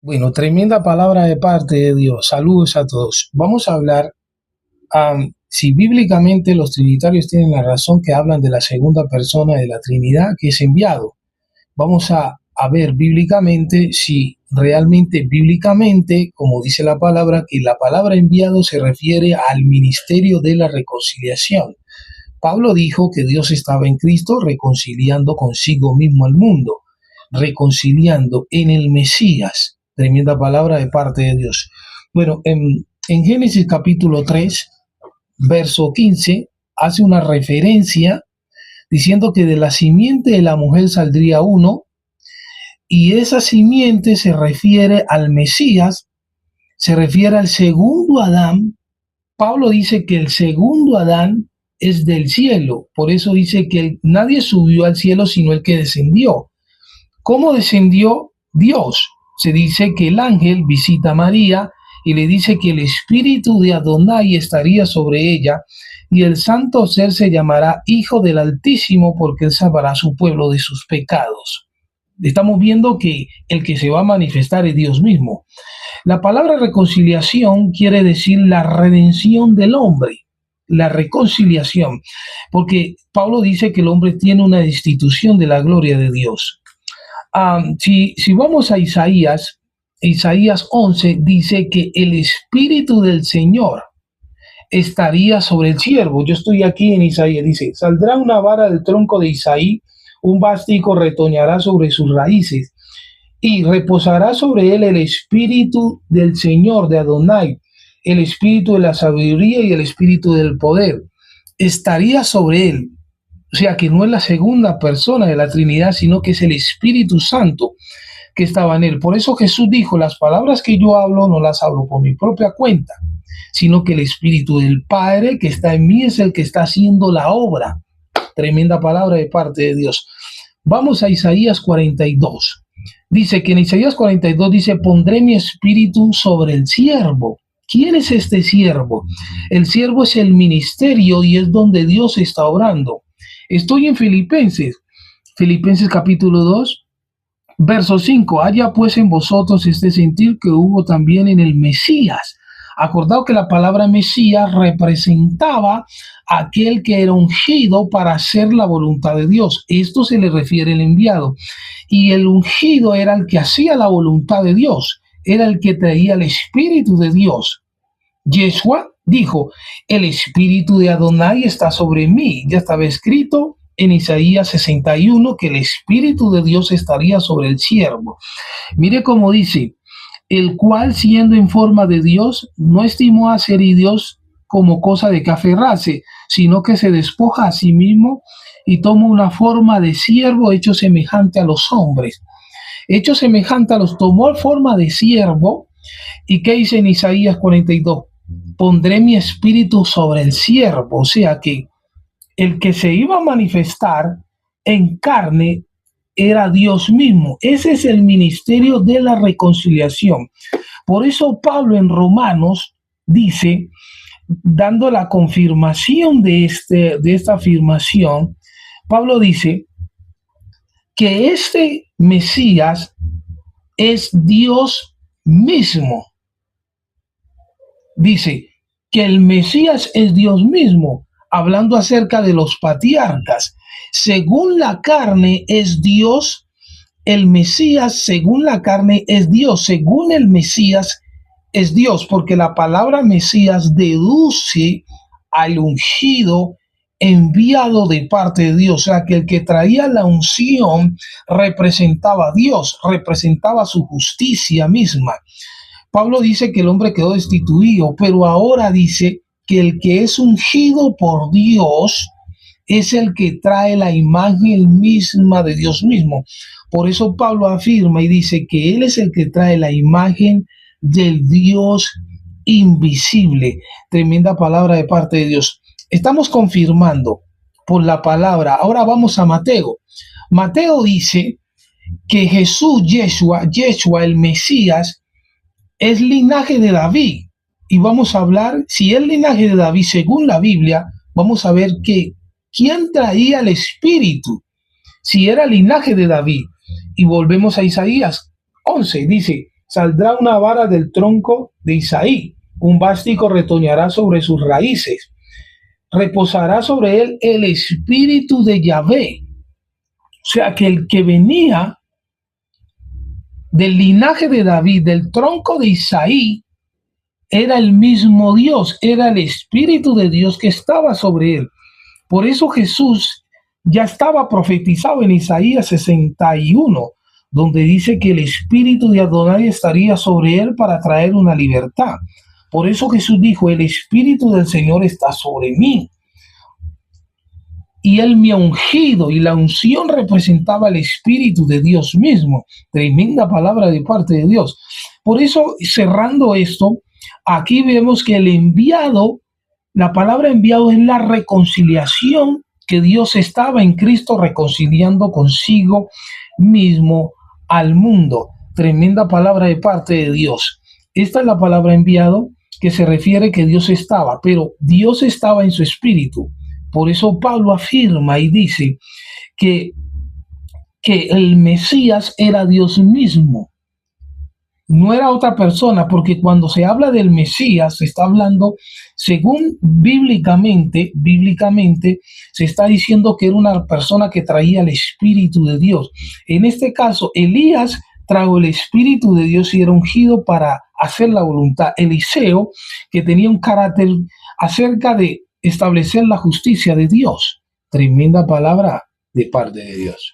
Bueno, tremenda palabra de parte de Dios. Saludos a todos. Vamos a hablar si bíblicamente los trinitarios tienen la razón que hablan de la segunda persona de la Trinidad que es enviado. Vamos a ver bíblicamente si realmente bíblicamente, como dice la palabra, que la palabra enviado se refiere al ministerio de la reconciliación. Pablo dijo que Dios estaba en Cristo reconciliando consigo mismo al mundo, reconciliando en el Mesías. Tremenda palabra de parte de Dios. Bueno, en Génesis capítulo 3, verso 15, hace una referencia diciendo que de la simiente de la mujer saldría uno, y esa simiente se refiere al Mesías, se refiere al segundo Adán. Pablo dice que el segundo Adán es del cielo, por eso dice que nadie subió al cielo sino el que descendió. ¿Cómo descendió Dios? Se dice que el ángel visita a María y le dice que el espíritu de Adonai estaría sobre ella y el santo ser se llamará Hijo del Altísimo porque él salvará a su pueblo de sus pecados. Estamos viendo que el que se va a manifestar es Dios mismo. La palabra reconciliación quiere decir la redención del hombre, la reconciliación, porque Pablo dice que el hombre tiene una destitución de la gloria de Dios. Si vamos a Isaías 11 dice que el Espíritu del Señor estaría sobre el siervo. Yo estoy aquí en Isaías, dice, saldrá una vara del tronco de Isaí, un bástico retoñará sobre sus raíces, y reposará sobre él el Espíritu del Señor, de Adonai, el Espíritu de la sabiduría y el Espíritu del poder. Estaría sobre él. O sea, que no es la segunda persona de la Trinidad, sino que es el Espíritu Santo que estaba en él. Por eso Jesús dijo, las palabras que yo hablo no las hablo por mi propia cuenta, sino que el Espíritu del Padre que está en mí es el que está haciendo la obra. Tremenda palabra de parte de Dios. Vamos a Isaías 42. Dice que en Isaías 42 dice, pondré mi espíritu sobre el siervo. ¿Quién es este siervo? El siervo es el ministerio y es donde Dios está obrando. Estoy en Filipenses capítulo 2, verso 5. Haya pues en vosotros este sentir que hubo también en el Mesías. Acordado que la palabra Mesías representaba a aquel que era ungido para hacer la voluntad de Dios. Esto se le refiere al enviado. Y el ungido era el que hacía la voluntad de Dios, era el que traía el Espíritu de Dios. Yeshua dijo, el Espíritu de Adonai está sobre mí. Ya estaba escrito en Isaías 61 que el Espíritu de Dios estaría sobre el siervo. Mire cómo dice, el cual siendo en forma de Dios, no estimó a ser Dios como cosa de que aferrarse, sino que se despoja a sí mismo y toma una forma de siervo hecho semejante a los hombres. Hecho semejante a los, tomó forma de siervo. ¿Y qué dice en Isaías 42? Pondré mi espíritu sobre el siervo. O sea que el que se iba a manifestar en carne era Dios mismo. Ese es el ministerio de la reconciliación. Por eso Pablo en Romanos dice, dando la confirmación de esta afirmación, Pablo dice que este Mesías es Dios mismo. Dice que el Mesías es Dios mismo, hablando acerca de los patriarcas. Según la carne es Dios, el Mesías según la carne es Dios, según el Mesías es Dios, porque la palabra Mesías deduce al ungido enviado de parte de Dios, o sea que el que traía la unción representaba a Dios, representaba su justicia misma. Pablo dice que el hombre quedó destituido, pero ahora dice que el que es ungido por Dios es el que trae la imagen misma de Dios mismo. Por eso Pablo afirma y dice que él es el que trae la imagen del Dios invisible. Tremenda palabra de parte de Dios. Estamos confirmando por la palabra. Ahora vamos a Mateo. Mateo dice que Jesús, Yeshua, el Mesías, es linaje de David. Y vamos a hablar, si es linaje de David, según la Biblia, vamos a ver que quién traía el Espíritu, si era linaje de David. Y volvemos a Isaías 11, dice, Saldrá una vara del tronco de Isaí, un vástigo retoñará sobre sus raíces, reposará sobre él el espíritu de Yahvé. O sea que el que venía del linaje de David, del tronco de Isaí, era el mismo Dios, era el espíritu de Dios que estaba sobre él. Por eso Jesús ya estaba profetizado en Isaías 61, donde dice que el espíritu de Adonai estaría sobre él para traer una libertad. Por eso Jesús dijo, el espíritu del Señor está sobre mí. Y él me ha ungido, y la unción representaba el espíritu de Dios mismo. Tremenda palabra de parte de Dios. Por eso, cerrando esto, aquí vemos que el enviado, la palabra enviado es la reconciliación, que Dios estaba en Cristo reconciliando consigo mismo al mundo. Tremenda palabra de parte de Dios. Esta es la palabra enviado, que se refiere que Dios estaba, pero Dios estaba en su espíritu. Por eso Pablo afirma y dice que el Mesías era Dios mismo, no era otra persona, porque cuando se habla del Mesías, se está hablando, según bíblicamente, se está diciendo que era una persona que traía el Espíritu de Dios. En este caso, Elías trajo el Espíritu de Dios y era ungido para hacer la voluntad. Eliseo, que tenía un carácter acerca de establecer la justicia de Dios. Tremenda palabra de parte de Dios.